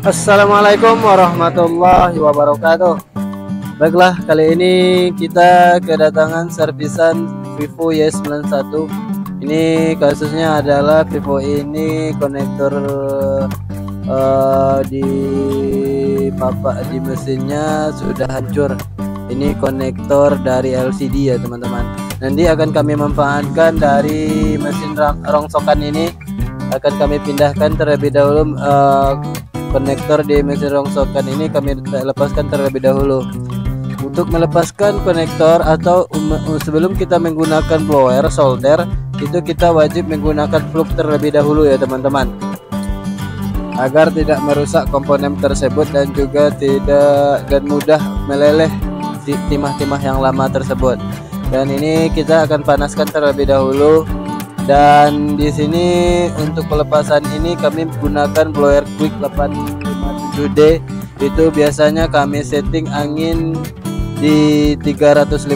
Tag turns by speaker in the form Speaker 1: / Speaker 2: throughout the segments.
Speaker 1: Assalamualaikum warahmatullahi wabarakatuh. Baiklah, kali ini kita kedatangan servisan Vivo Y91. Ini kasusnya adalah Vivo ini konektor di mesinnya sudah hancur. Ini konektor dari LCD ya teman-teman. Nanti akan kami manfaatkan dari mesin rongsokan ini, akan kami pindahkan terlebih dahulu. Konektor di mesin rongsokan ini kami lepaskan terlebih dahulu. Untuk melepaskan konektor atau sebelum kita menggunakan blower solder, itu kita wajib menggunakan plug terlebih dahulu ya teman-teman, agar tidak merusak komponen tersebut dan juga tidak mudah meleleh di timah-timah yang lama tersebut. Dan ini kita akan panaskan terlebih dahulu. Dan di sini untuk pelepasan ini kami gunakan blower quick 857D. Itu biasanya kami setting angin di 350,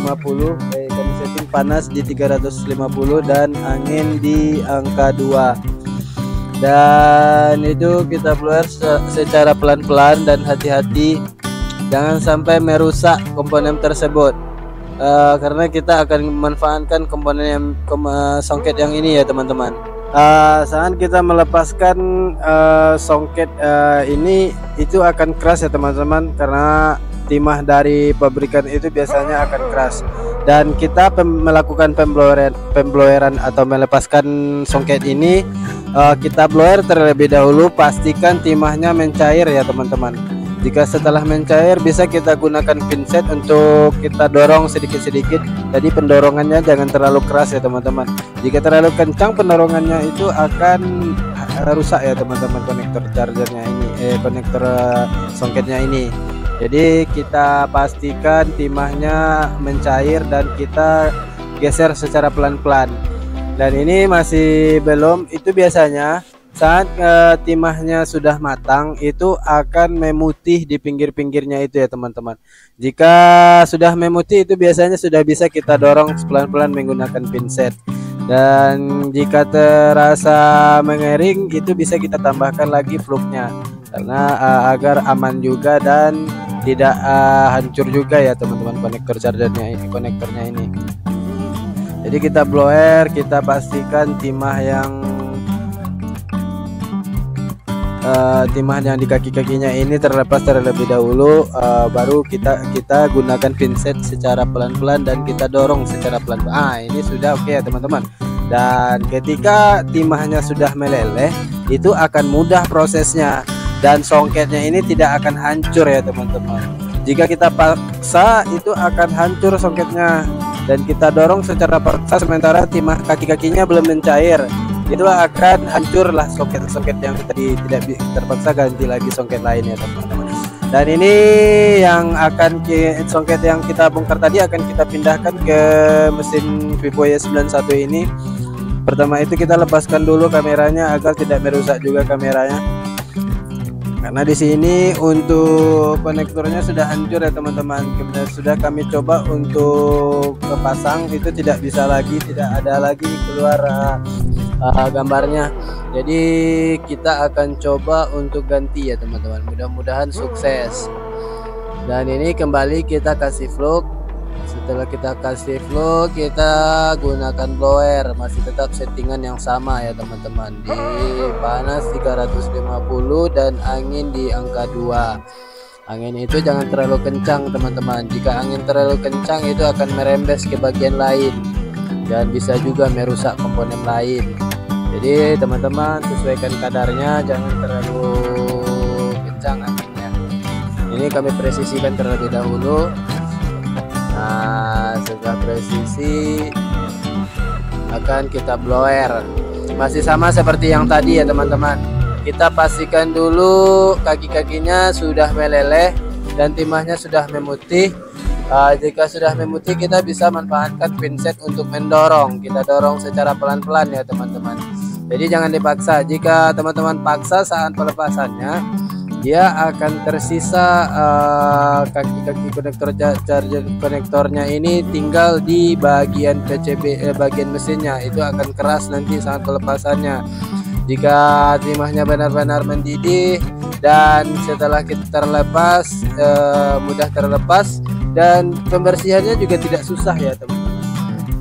Speaker 1: kami setting panas di 350 dan angin di angka 2. Dan itu kita blower secara pelan-pelan dan hati-hati, jangan sampai merusak komponen tersebut. Karena kita akan memanfaatkan komponen yang songket yang ini ya teman-teman. Saat kita melepaskan songket ini, itu akan keras ya teman-teman, karena timah dari pabrikan itu biasanya akan keras. Dan kita melakukan pembloweran atau melepaskan songket ini, kita blower terlebih dahulu, pastikan timahnya mencair ya teman-teman. Jika setelah mencair, bisa kita gunakan pinset untuk kita dorong sedikit-sedikit. Jadi pendorongannya jangan terlalu keras ya teman-teman. Jika terlalu kencang pendorongannya itu akan rusak ya teman-teman konektor chargernya ini, konektor songketnya ini. Jadi kita pastikan timahnya mencair dan kita geser secara pelan-pelan. Dan ini masih belum, itu biasanya saat timahnya sudah matang itu akan memutih di pinggir-pinggirnya itu ya teman-teman. Jika sudah memutih itu biasanya sudah bisa kita dorong pelan-pelan menggunakan pinset. Dan jika terasa mengering itu bisa kita tambahkan lagi plugnya, karena agar aman juga dan tidak hancur juga ya teman-teman konektornya ini. Jadi kita blower, kita pastikan timah yang di kaki-kakinya ini terlepas terlebih dahulu, baru kita gunakan pinset secara pelan-pelan dan kita dorong secara pelan-pelan. Ini sudah oke ya teman-teman. Dan ketika timahnya sudah meleleh, itu akan mudah prosesnya dan songketnya ini tidak akan hancur ya teman-teman. Jika kita paksa itu akan hancur songketnya, dan kita dorong secara paksa sementara timah kaki-kakinya belum mencair, itu akan hancurlah songket-songket yang tadi tidak terpaksa, ganti lagi songket lain ya teman-teman. Dan ini yang akan songket yang kita bongkar tadi akan kita pindahkan ke mesin Vivo Y91 ini. Pertama itu kita lepaskan dulu kameranya agar tidak merusak juga kameranya, karena di sini untuk konektornya sudah hancur ya teman-teman. Kemudian sudah kami coba untuk kepasang, itu tidak bisa lagi, tidak ada lagi keluar gambarnya. Jadi kita akan coba untuk ganti ya teman-teman, mudah-mudahan sukses. Dan ini kembali kita kasih plug. Setelah kita kasih plug, kita gunakan blower, masih tetap settingan yang sama ya teman-teman, di panas 350 dan angin di angka 2. Angin itu jangan terlalu kencang teman-teman. Jika angin terlalu kencang itu akan merembes ke bagian lain dan bisa juga merusak komponen lain. Jadi teman-teman sesuaikan kadarnya, jangan terlalu kencang anginnya. Ini kami presisikan terlebih dahulu. Nah, setelah presisi akan kita blower, masih sama seperti yang tadi ya teman-teman. Kita pastikan dulu kaki-kakinya sudah meleleh dan timahnya sudah memutih. Jika sudah memutih, kita bisa manfaatkan pinset untuk mendorong. Kita dorong secara pelan-pelan ya teman-teman. Jadi jangan dipaksa. Jika teman-teman paksa saat pelepasannya, dia akan tersisa kaki-kaki konektornya ini tinggal di bagian PCB, bagian mesinnya itu akan keras nanti saat pelepasannya. Jika timahnya benar-benar mendidih dan setelah kita terlepas, mudah terlepas, dan pembersihannya juga tidak susah ya teman-teman.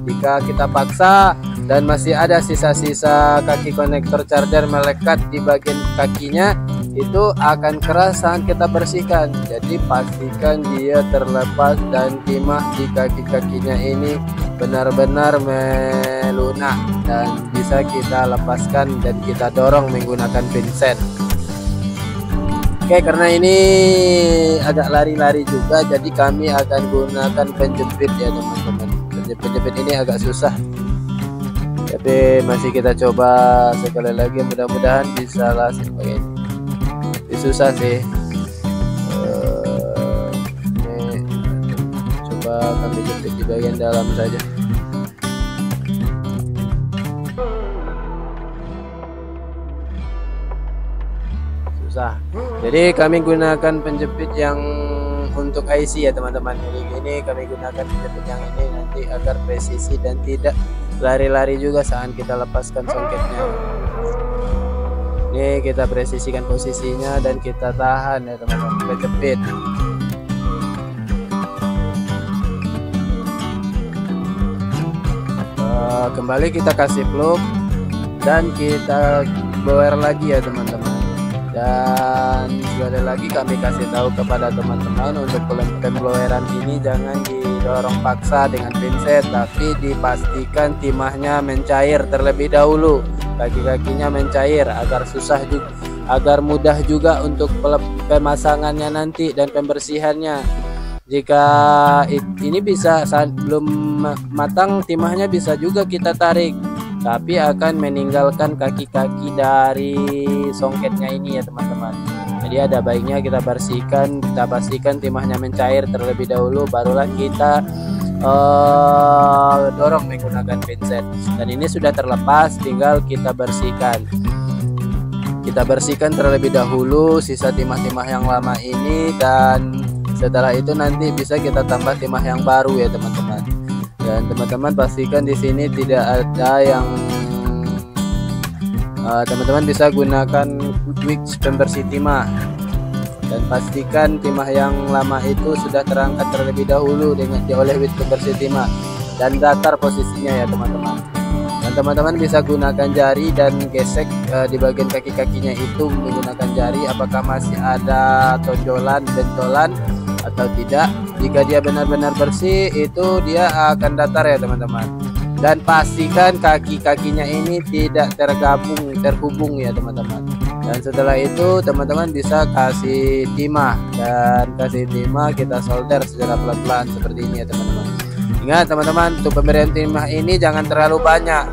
Speaker 1: Jika kita paksa dan masih ada sisa-sisa kaki konektor charger melekat di bagian kakinya, itu akan keras saat kita bersihkan. Jadi pastikan dia terlepas dan timah di kaki-kakinya ini benar-benar melunak dan bisa kita lepaskan dan kita dorong menggunakan pinset. Oke, karena ini agak lari-lari juga, jadi kami akan gunakan penjepit ya teman-teman. Penjepit ini agak susah, tapi masih kita coba sekali lagi, mudah-mudahan bisa langsung pakai ini. Ini susah sih. Ini coba kami jepit di bagian dalam saja. Jadi kami gunakan penjepit yang untuk IC ya teman-teman. Jadi ini kami gunakan penjepit yang ini nanti agar presisi dan tidak lari-lari juga saat kita lepaskan songketnya. Ini kita presisikan posisinya dan kita tahan ya teman-teman, kita jepit. Kembali kita kasih plug dan kita blower lagi ya teman-teman. Dan sekali lagi kami kasih tahu kepada teman-teman, untuk pembloweran ini jangan didorong paksa dengan pinset, tapi dipastikan timahnya mencair terlebih dahulu, kaki-kakinya mencair agar agar mudah juga untuk pemasangannya nanti dan pembersihannya. Jika ini bisa saat belum matang, timahnya bisa juga kita tarik, tapi akan meninggalkan kaki-kaki dari songketnya ini ya teman-teman. Jadi ada baiknya kita bersihkan, kita pastikan timahnya mencair terlebih dahulu, barulah kita dorong menggunakan pinset. Dan ini sudah terlepas, tinggal kita bersihkan. Kita bersihkan terlebih dahulu sisa timah-timah yang lama ini, dan setelah itu nanti bisa kita tambah timah yang baru ya teman-teman. Dan teman-teman pastikan di sini tidak ada yang teman-teman bisa gunakan Wix pembersih timah, dan pastikan timah yang lama itu sudah terangkat terlebih dahulu oleh Wix pembersih timah dan datar posisinya ya teman-teman. Dan teman-teman bisa gunakan jari dan gesek di bagian kaki-kakinya itu menggunakan jari, apakah masih ada tonjolan, bentolan atau tidak. Jika dia benar-benar bersih, itu dia akan datar ya teman-teman. Dan pastikan kaki-kakinya ini tidak terhubung ya teman-teman. Dan setelah itu teman-teman bisa kasih timah, dan kasih timah kita solder secara pelan-pelan seperti ini ya teman-teman. Ingat teman-teman, untuk pemberian timah ini jangan terlalu banyak,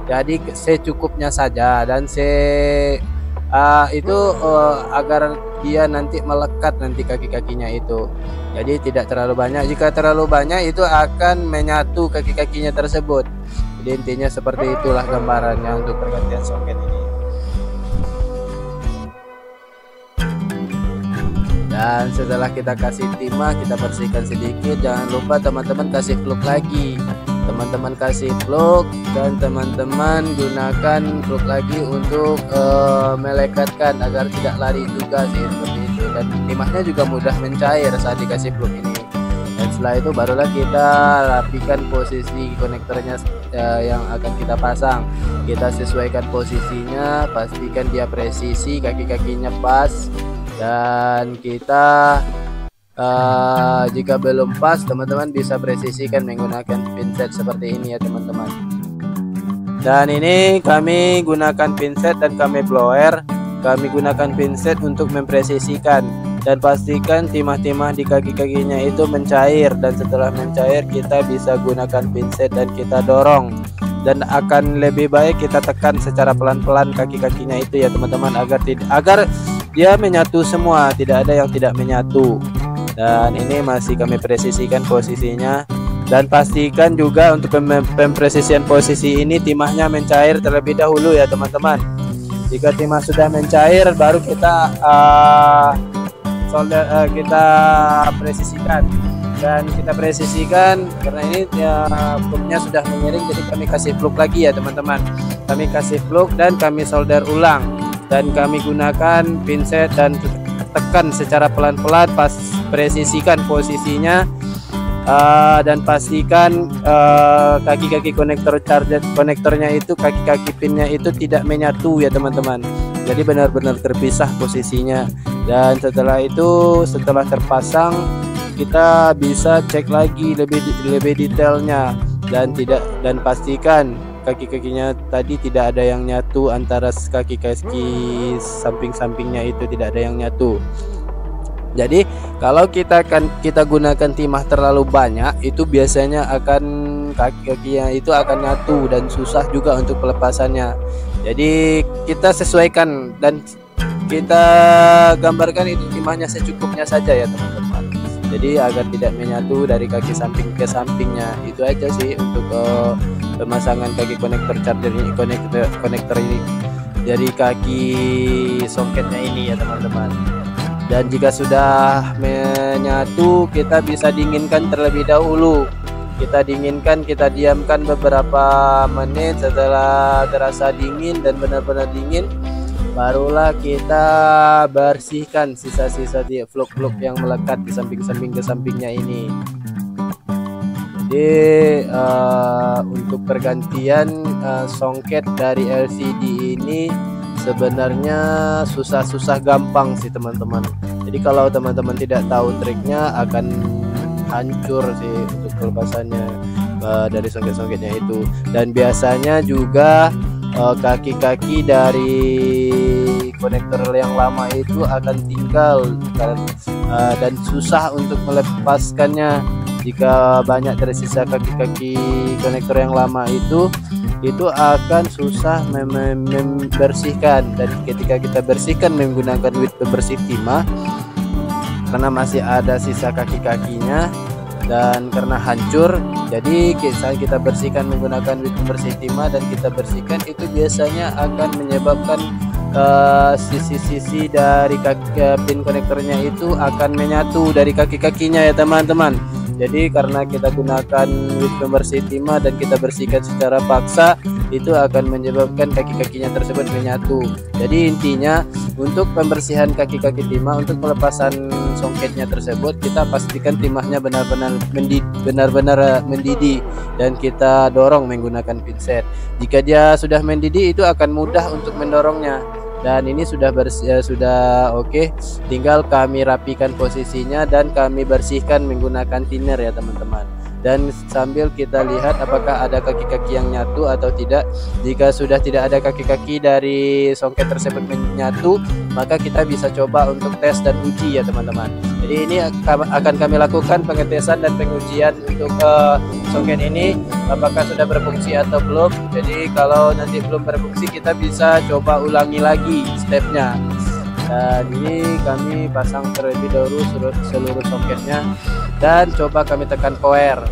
Speaker 1: jadi secukupnya saja, dan agar dia nanti melekat nanti kaki-kakinya itu. Jadi tidak terlalu banyak. Jika terlalu banyak itu akan menyatu kaki-kakinya tersebut. Jadi intinya seperti itulah gambarannya untuk pergantian soket ini. Dan setelah kita kasih timah, kita bersihkan sedikit. Jangan lupa teman-teman kasih plug lagi. Teman-teman kasih plug dan teman-teman gunakan plug lagi untuk melekatkan agar tidak lari juga sih, seperti itu. Dan timahnya juga mudah mencair saat dikasih plug ini. Dan setelah itu barulah kita rapikan posisi konektornya yang akan kita pasang. Kita sesuaikan posisinya, pastikan dia presisi, kaki-kakinya pas, dan kita jika belum pas, teman-teman bisa presisikan menggunakan pinset seperti ini ya teman-teman. Dan ini kami gunakan pinset dan kami blower. Kami gunakan pinset untuk mempresisikan, dan pastikan timah-timah di kaki-kakinya itu mencair. Dan setelah mencair, kita bisa gunakan pinset dan kita dorong. Dan akan lebih baik kita tekan secara pelan-pelan kaki-kakinya itu ya teman-teman, agar dia menyatu semua, tidak ada yang tidak menyatu. Dan ini masih kami presisikan posisinya, dan pastikan juga untuk pempresisian posisi ini timahnya mencair terlebih dahulu ya teman-teman. Jika timah sudah mencair, baru kita kita presisikan. dan kita presisikan. Karena ini ya plugnya sudah mengiring, jadi kami kasih plug lagi ya teman-teman. Kami kasih plug dan kami solder ulang, dan kami gunakan pinset dan tekan secara pelan-pelan, pas presisikan posisinya. Dan pastikan kaki-kaki konektor charger konektornya itu, kaki-kaki pinnya itu tidak menyatu ya teman-teman. Jadi benar-benar terpisah posisinya. Dan setelah itu, setelah terpasang, kita bisa cek lagi lebih detailnya, dan pastikan kaki-kakinya tadi tidak ada yang nyatu, antara kaki-kaki samping-sampingnya itu tidak ada yang nyatu. Jadi kalau kita gunakan timah terlalu banyak, itu biasanya akan kaki-kakinya itu akan nyatu dan susah juga untuk pelepasannya. Jadi kita sesuaikan dan kita gambarkan itu timahnya secukupnya saja ya teman-teman. Jadi agar tidak menyatu dari kaki samping ke sampingnya. Itu aja sih untuk pemasangan kaki konektor charger ini, konektor ini dari kaki soketnya ini ya teman-teman. Dan jika sudah menyatu, kita bisa dinginkan terlebih dahulu. Kita dinginkan, kita diamkan beberapa menit. Setelah terasa dingin dan benar-benar dingin, barulah kita bersihkan sisa-sisa di plug-plug yang melekat di samping-samping ke sampingnya ini. Jadi untuk pergantian songket dari LCD ini sebenarnya susah-susah gampang sih teman-teman. Jadi kalau teman-teman tidak tahu triknya, akan hancur sih untuk pelepasannya dari songket-songketnya itu. Dan biasanya juga kaki-kaki dari konektor yang lama itu akan tinggal dan susah untuk melepaskannya. Jika banyak tersisa kaki-kaki konektor yang lama itu akan susah membersihkan. Dan ketika kita bersihkan menggunakan wit pembersih timah, karena masih ada sisa kaki-kakinya dan karena hancur, jadi kita bersihkan menggunakan wit pembersih timah dan kita bersihkan, itu biasanya akan menyebabkan sisi-sisi dari pin konektornya itu akan menyatu dari kaki-kakinya ya teman-teman. Jadi karena kita gunakan wit pembersih timah dan kita bersihkan secara paksa, itu akan menyebabkan kaki-kakinya tersebut menyatu. Jadi intinya untuk pembersihan kaki-kaki timah, untuk pelepasan songketnya tersebut, kita pastikan timahnya benar-benar mendidih dan kita dorong menggunakan pinset. Jika dia sudah mendidih, itu akan mudah untuk mendorongnya. Dan ini sudah oke, tinggal kami rapikan posisinya dan kami bersihkan menggunakan thinner ya teman-teman. Dan sambil kita lihat apakah ada kaki-kaki yang nyatu atau tidak. Jika sudah tidak ada kaki-kaki dari songket tersebut menyatu, maka kita bisa coba untuk tes dan uji ya teman-teman. Jadi ini akan kami lakukan pengetesan dan pengujian untuk songket ini, apakah sudah berfungsi atau belum. Jadi kalau nanti belum berfungsi, kita bisa coba ulangi lagi stepnya. Dan ini kami pasang terlebih dahulu seluruh soketnya dan coba kami tekan power.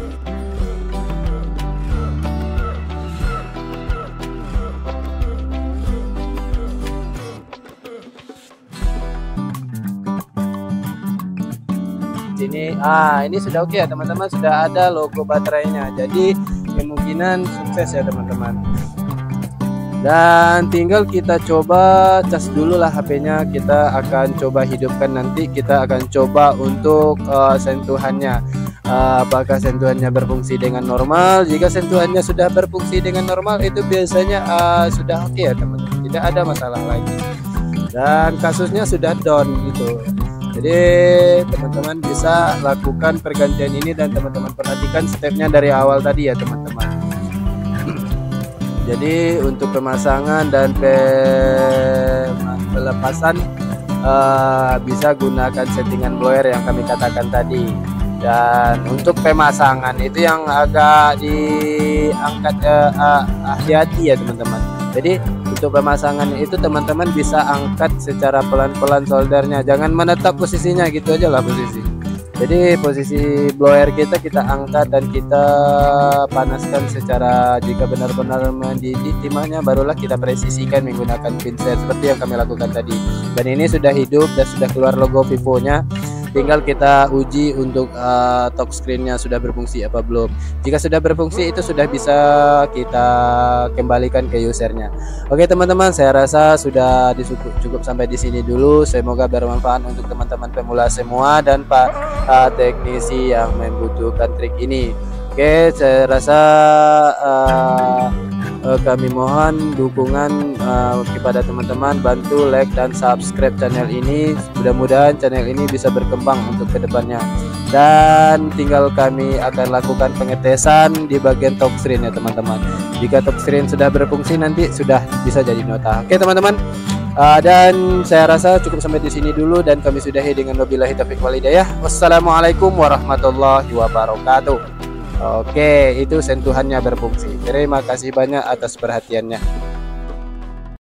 Speaker 1: Sini, ini sudah oke ya teman-teman, sudah ada logo baterainya. Jadi kemungkinan sukses ya teman-teman. Dan tinggal kita coba cas dulu lah HP-nya. Kita akan coba hidupkan, nanti kita akan coba untuk sentuhannya. Apakah sentuhannya berfungsi dengan normal. Jika sentuhannya sudah berfungsi dengan normal, itu biasanya sudah oke ya teman-teman, tidak ada masalah lagi. Dan kasusnya sudah down gitu. Jadi teman-teman bisa lakukan pergantian ini dan teman-teman perhatikan stepnya dari awal tadi ya teman-teman. Jadi untuk pemasangan dan pelepasan bisa gunakan settingan blower yang kami katakan tadi. Dan untuk pemasangan itu yang agak diangkat hati-hati ya teman-teman. Jadi untuk pemasangan itu teman-teman bisa angkat secara pelan-pelan soldernya, jangan menetap posisinya, gitu aja lah posisi. Jadi posisi blower kita angkat dan kita panaskan secara, jika benar-benar mendidih timahnya, barulah kita presisikan menggunakan pinset seperti yang kami lakukan tadi. Dan ini sudah hidup dan sudah keluar logo Vivo-nya. tinggal kita uji untuk touch screen-nya sudah berfungsi apa belum. Jika sudah berfungsi itu sudah bisa kita kembalikan ke usernya. Oke teman-teman, saya rasa sudah cukup sampai di sini dulu. Semoga bermanfaat untuk teman-teman pemula semua dan Pak teknisi yang membutuhkan trik ini. Oke, saya rasa kami mohon dukungan kepada teman-teman, bantu like dan subscribe channel ini. Mudah-mudahan channel ini bisa berkembang untuk kedepannya. Dan tinggal kami akan lakukan pengetesan di bagian top screen ya teman-teman. Jika top screen sudah berfungsi nanti sudah bisa jadi nota. Oke teman-teman. Dan saya rasa cukup sampai di sini dulu dan kami sudahi dengan wabillahi taufiq wal hidayah. Wassalamualaikum warahmatullahi wabarakatuh. Oke, itu sentuhannya berfungsi. Terima kasih banyak atas perhatiannya.